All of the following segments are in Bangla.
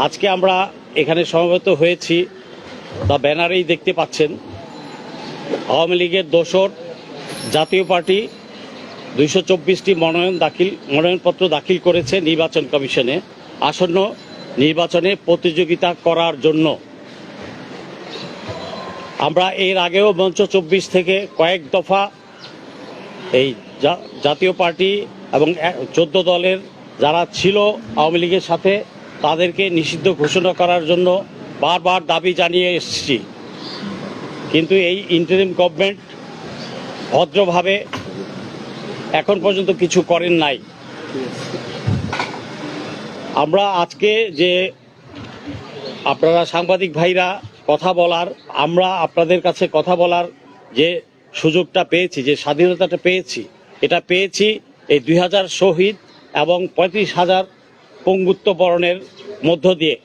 আজকে আমরা এখানে সমবেত হয়েছি, তা ব্যানারেই দেখতে পাচ্ছেন। আওয়ামী লীগের দোসর জাতীয় পার্টি 224টি মনোনয়নপত্র দাখিল করেছে নির্বাচন কমিশনে আসন্ন নির্বাচনে প্রতিযোগিতা করার জন্য। আমরা এর আগেও মঞ্চ 24 থেকে কয়েক দফা এই জাতীয় পার্টি এবং 14 দলের যারা ছিল আওয়ামী লীগের সাথে তাদেরকে নিষিদ্ধ ঘোষণা করার জন্য বারবার দাবি জানিয়ে এসেছি, কিন্তু এই ইন্টারিম গভর্নমেন্ট ভদ্রভাবে এখন পর্যন্ত কিছু করেন নাই। আমরা আজকে যে আপনারা সাংবাদিক ভাইরা কথা বলার, আমরা আপনাদের কাছে কথা বলার যে সুযোগটা পেয়েছি, যে স্বাধীনতাটা পেয়েছি, এটা পেয়েছি এই 2000 শহীদ এবং 35,000 পঙ্গুত্ব বরণের মধ্য দিয়ে,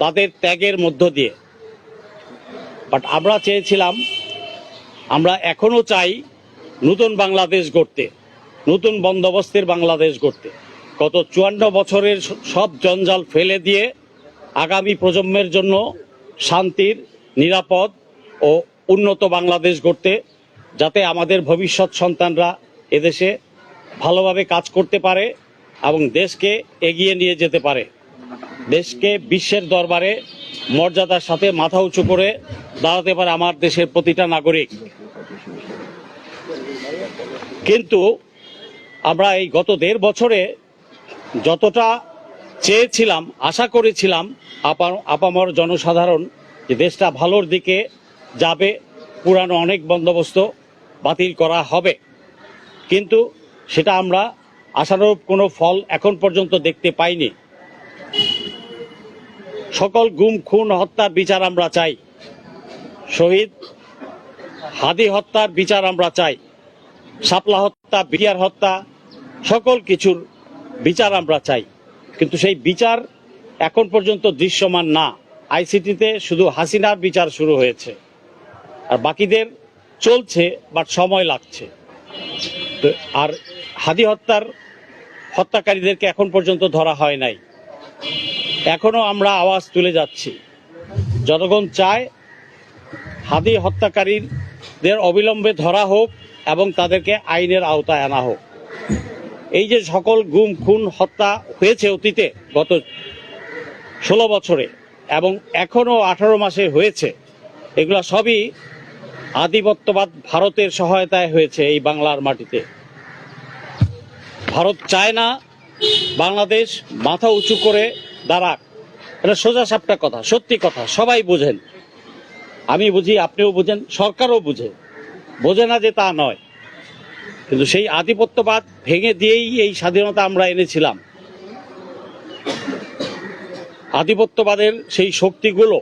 তাদের ত্যাগের মধ্য দিয়ে। বাট আমরা চেয়েছিলাম, আমরা এখনও চাই নতুন বাংলাদেশ গড়তে, নতুন বন্দোবস্তের বাংলাদেশ গড়তে। গত 54 বছরের সব জঞ্জাল ফেলে দিয়ে আগামী প্রজন্মের জন্য শান্তির, নিরাপদ ও উন্নত বাংলাদেশ গড়তে, যাতে আমাদের ভবিষ্যৎ সন্তানরা এদেশে ভালোভাবে কাজ করতে পারে এবং দেশকে এগিয়ে নিয়ে যেতে পারে, দেশকে বিশ্বের দরবারে মর্যাদার সাথে মাথা উঁচু করে দাঁড়াতে পারে আমার দেশের প্রতিটা নাগরিক। কিন্তু আমরা এই গত 1.5 বছরে যতটা চেয়েছিলাম, আশা করেছিলাম আপামর জনসাধারণ যে দেশটা ভালোর দিকে যাবে, পুরানো অনেক বন্দোবস্ত বাতিল করা হবে, কিন্তু সেটা আমরা আশানুরূপ কোনো ফল এখন পর্যন্ত দেখতে পাইনি। সকল গুম, খুন, হত্যার বিচার আমরা চাই, শহীদ হাদি হত্যার বিচার আমরা চাই, শাপলা হত্যা, বিটিআর হত্যা, সকল কিছুর বিচার আমরা চাই, কিন্তু সেই বিচার এখন পর্যন্ত দৃশ্যমান না। আইসিটিতে শুধু হাসিনার বিচার শুরু হয়েছে, আর বাকিদের চলছে, বাট সময় লাগছে। তো আর হাদি হত্যাকারীদেরকে এখন পর্যন্ত ধরা হয় নাই। এখনো আমরা আওয়াজ তুলে যাচ্ছি, জনগণ চায় হাদি হত্যাকারীদের অবিলম্বে ধরা হোক এবং তাদেরকে আইনের আওতায় আনা হোক। এই যে সকল গুম, খুন, হত্যা হয়েছে অতীতে গত 16 বছরে এবং এখনো 18 মাসে হয়েছে, এগুলা সবই আধিপত্যবাদ ভারতের সহায়তায় হয়েছে এই বাংলার মাটিতে। ভারত চায় না বাংলাদেশ মাথা উঁচু করে দাঁড়াক। এটা সোজা সাপটা কথা, সত্যি কথা, সবাই বোঝেন, আমি বুঝি, আপনিও বুঝেন, সরকারও বোঝে না যে তা নয়। কিন্তু সেই আধিপত্যবাদ ভেঙে দিয়েই এই স্বাধীনতা আমরা এনেছিলাম। আধিপত্যবাদের সেই শক্তিগুলো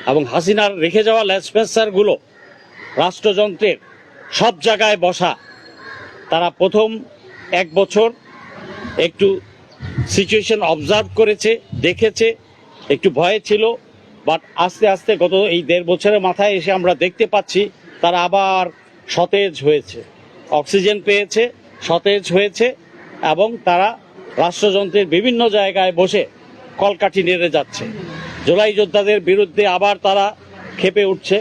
এবং হাসিনার রেখে যাওয়া লেসপেন্সারগুলো রাষ্ট্রযন্ত্রের সব জায়গায় বসা, তারা প্রথম 1 বছর একটু সিচুয়েশন অবজার্ভ করেছে, দেখেছে, একটু ভয়ে ছিল, বাট আস্তে আস্তে গত এই 1.5 বছরের মাথায় এসে আমরা দেখতে পাচ্ছি তারা আবার সতেজ হয়েছে, অক্সিজেন পেয়েছে, সতেজ হয়েছে এবং তারা রাষ্ট্রযন্ত্রের বিভিন্ন জায়গায় বসে কলকাঠি নেড়ে যাচ্ছে। জুলাই যোদ্ধাদের বিরুদ্ধে আবার তারা ক্ষেপে উঠছে,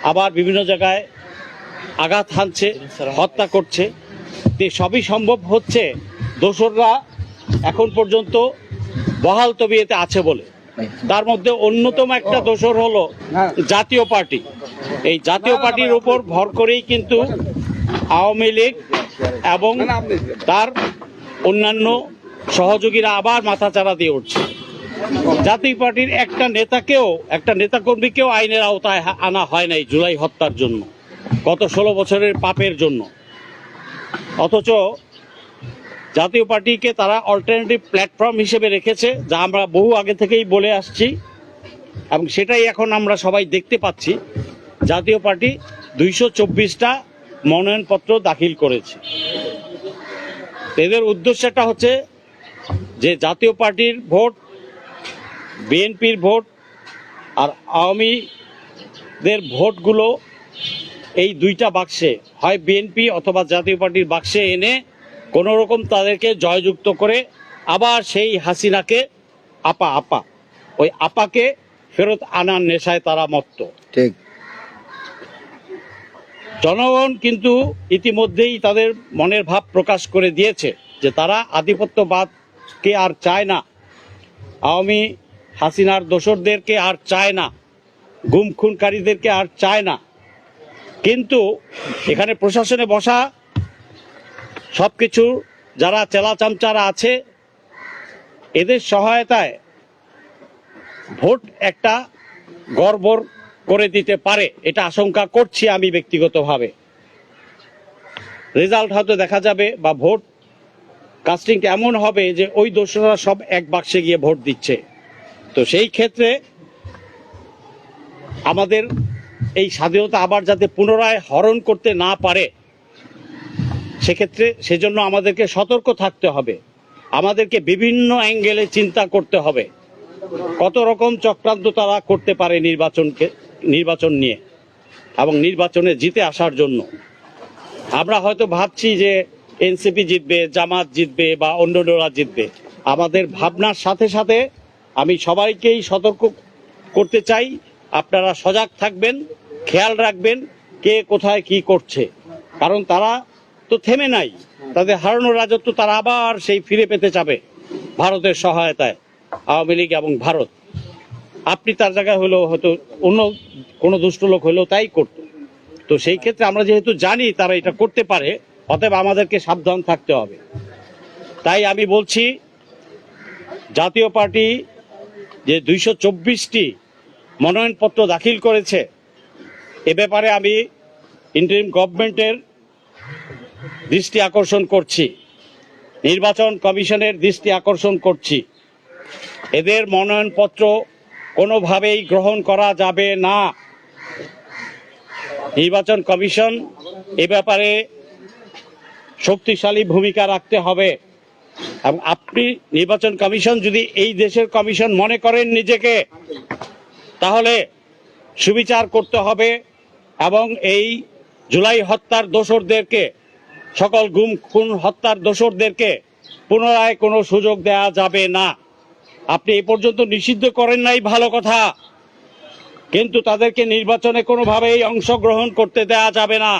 আবার বিভিন্ন জায়গায় আঘাত হানছে, হত্যা করছে। সবই সম্ভব হচ্ছে দোসররা এখন পর্যন্ত বহাল তবিয়তে আছে বলে। তার মধ্যে অন্যতম একটা দোসর হলো জাতীয় পার্টি। এই জাতীয় পার্টির উপর ভর করেই কিন্তু আওয়ামী লীগ এবং তার অন্যান্য সহযোগীরা আবার মাথাচাড়া দিয়ে উঠছে। জাতীয় পার্টির একটা নেতাকর্মীকেও আইনের আওতায় আনা হয় নাই জুলাই হত্যার জন্য, গত 16 বছরের পাপের জন্য। অথচ জাতীয় পার্টিকে তারা অল্টারনেটিভ প্ল্যাটফর্ম হিসেবে রেখেছে, যা আমরা বহু আগে থেকেই বলে আসছি এবং সেটাই এখন আমরা সবাই দেখতে পাচ্ছি। জাতীয় পার্টি 224টা মনোনয়নপত্র দাখিল করেছে। এদের উদ্দেশ্যটা হচ্ছে যে জাতীয় পার্টির ভোট, বিএনপির ভোট আর আওয়ামীদের ভোটগুলো এই 2টা বাক্সে, হয় বিএনপি অথবা জাতীয় পার্টির বাক্সে এনে কোনো রকম তাদেরকে জয়যুক্ত করে আবার সেই হাসিনাকে আপা ওই আপাকে ফেরত আনার নেশায় তারা মত্ত। ঠিক। জনগণ কিন্তু ইতিমধ্যেই তাদের মনের ভাব প্রকাশ করে দিয়েছে যে তারা আধিপত্যবাদকে আর চায় না, আওয়ামী হাসিনার দোসরদেরকে আর চায় না, গুম খুনকারীদেরকে আর চায় না। কিন্তু এখানে প্রশাসনে বসা সবকিছু যারা চেলা চামচারা আছে, এদের সহায়তায় ভোট একটা গড়বড় করে দিতে পারে, এটা আশঙ্কা করছি আমি ব্যক্তিগতভাবে। রেজাল্ট হয়তো দেখা যাবে বা ভোট কাস্টিং এমন হবে যে ওই দোষরা সব এক বাক্সে গিয়ে ভোট দিচ্ছে। তো সেই ক্ষেত্রে আমাদের এই স্বাধীনতা আবার যাতে পুনরায় হরণ করতে না পারে, সেজন্য আমাদেরকে সতর্ক থাকতে হবে। আমাদেরকে বিভিন্ন অ্যাঙ্গেলে চিন্তা করতে হবে কত রকম চক্রান্ত তারা করতে পারে নির্বাচন নিয়ে এবং নির্বাচনে জিতে আসার জন্য। আমরা হয়তো ভাবছি যে এনসিপি জিতবে, জামাত জিতবে বা অন্যরা জিতবে। আমাদের ভাবনার সাথে সাথে আমি সবাইকেই সতর্ক করতে চাই, আপনারা সজাগ থাকবেন, খেয়াল রাখবেন কে কোথায় কি করছে। কারণ তারা তো থেমে নাই, তাদের হারানোর রাজত্ব তারা আবার সেই ফিরে পেতে চাবে ভারতের সহায়তায়, আওয়ামী লীগ এবং ভারত। আপনি তার জায়গায় হলেও হয়তো অন্য কোনো দুষ্ট লোক হলেও তাই করত। তো সেই ক্ষেত্রে আমরা যেহেতু জানি তারা এটা করতে পারে, অতএব আমাদেরকে সাবধান থাকতে হবে। তাই আমি বলছি, জাতীয় পার্টি যে 224টি মনোনয়নপত্র দাখিল করেছে, এ ব্যাপারে আমি ইন্টারিম গভর্নমেন্টের দৃষ্টি আকর্ষণ করছি, নির্বাচন কমিশনের দৃষ্টি আকর্ষণ করছি। এদের মনোনয়নপত্র কোনোভাবেই গ্রহণ করা যাবে না। নির্বাচন কমিশন এ ব্যাপারে শক্তিশালী ভূমিকা রাখতে হবে। এবং আপনি নির্বাচন কমিশন যদি এই দেশের কমিশন মনে করেন নিজেকে, তাহলে সুবিচার করতে হবে এবং এই জুলাই হত্যার দোসরদেরকে, সকল গুম খুন হত্যার দোসরদেরকে পুনরায় কোনো সুযোগ দেওয়া যাবে না। আপনি এই পর্যন্ত নিষিদ্ধ করেন নাই, ভালো কথা, কিন্তু তাদেরকে নির্বাচনে কোনোভাবেই অংশগ্রহণ করতে দেওয়া যাবে না।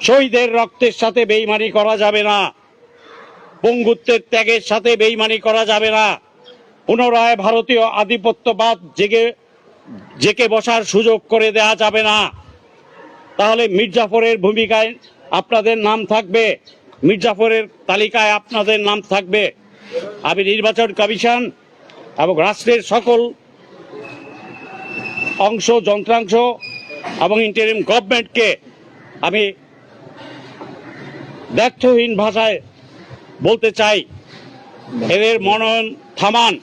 শহীদের রক্তের সাথে বেইমানি করা যাবে না, পঙ্গুত্বের ত্যাগের সাথে বেইমানি করা যাবে না। পুনরায় ভারতীয় আধিপত্যবাদ জেকে বসার সুযোগ করে দেওয়া যাবে না। তাহলে মির্জাফরের ভূমিকায় আপনাদের নাম থাকবে, মির্জাফরের তালিকায় আপনাদের নাম থাকবে। আমি নির্বাচন কমিশন এবং রাষ্ট্রের সকল অংশ, যন্ত্রাংশ এবং ইন্টারিম গভর্নমেন্টকে আমি দ্ব্যর্থহীন ভাষায় বলতে চাই, এদের মনোনয়ন থামান,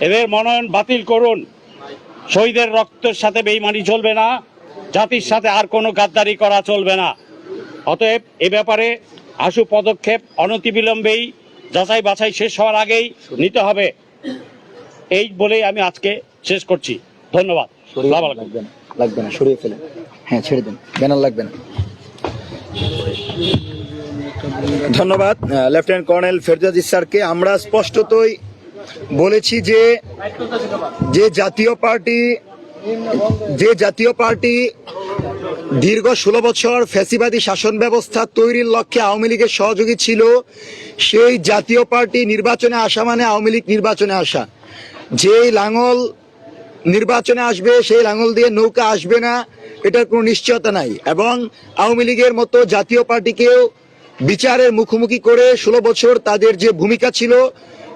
এদের মনোনয়ন বাতিল করুন। শহীদের রক্তের সাথে বেইমানি চলবে না, জাতির সাথে আর কোনো গাদ্দারি করা চলবে না। অতএব এ ব্যাপারে আশু পদক্ষেপ অনতিবিলম্বেই যাচাই বাছাই শেষ হওয়ার আগেই নিতে হবে। এই বলেই আমি আজকে শেষ করছি। ধন্যবাদ। লাগবে না, সরিয়ে ফেলেন। হ্যাঁ, ছেড়ে দিন, ব্যানার লাগবে না। ধন্যবাদ লেফটেন্যান্ট কর্নেল ফেরজাদ স্যারকে। আমরা স্পষ্টতই বলেছি যে জাতীয় পার্টি দীর্ঘ 16 বছর ফ্যাসিবাদী শাসন ব্যবস্থা তৈরির লক্ষ্যে আওয়ামী লীগের সহযোগী ছিল। সেই জাতীয় পার্টি নির্বাচনে আসা মানে আওয়ামী লীগ নির্বাচনে আসা। যেই লাঙল নির্বাচনে আসবে সেই লাঙল দিয়ে নৌকা আসবে না, এটার কোনো নিশ্চয়তা নাই। এবং আওয়ামী লীগের মতো জাতীয় পার্টিকেও বিচারের মুখোমুখি করে 16 বছর তাদের যে ভূমিকা ছিল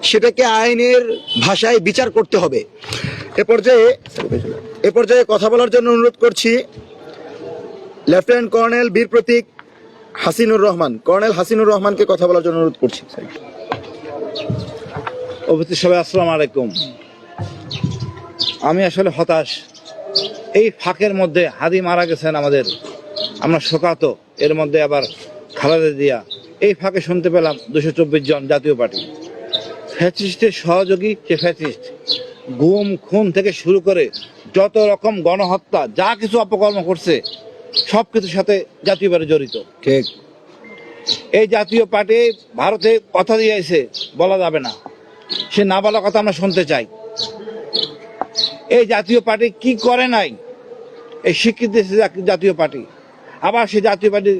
সেটাকে আইনের ভাষায় বিচার করতে হবে। এ পর্যায়ে কথা বলার জন্য অনুরোধ করছি লেফটেন্যান্ট কর্নেল বীর প্রতীক হাসিনুর রহমান। কর্নেল হাসিনুর রহমানকে কথা বলার জন্য অনুরোধ করছি। উপস্থিত সবাই আসসালামু আলাইকুম। আমি আসলে হতাশ। এই ফাঁকের মধ্যে হাদি মারা গেছেন আমাদের, আমরা শোকাহত। এর মধ্যে আবার খালেদা জিয়া, এই ফাঁকে শুনতে পেলাম 224 জন জাতীয় পার্টি। ফ্যাসিস্টের সহযোগী সে ফ্যাসিস্ট। গুম খুন থেকে শুরু করে যত রকম গণহত্যা, যা কিছু অপকর্ম করছে সব কিছুর সাথে জাতীয় পার্টি জড়িত। ঠিক। এই জাতীয় পার্টি ভারতে কথা দিয়েছে, বলা যাবে না, সে না বলা কথা আমরা শুনতে চাই। এই জাতীয় পার্টি কি করে নাই, এই স্বীকৃতি দিয়েছে জাতীয় পার্টি, আবার সেই জাতীয় পার্টি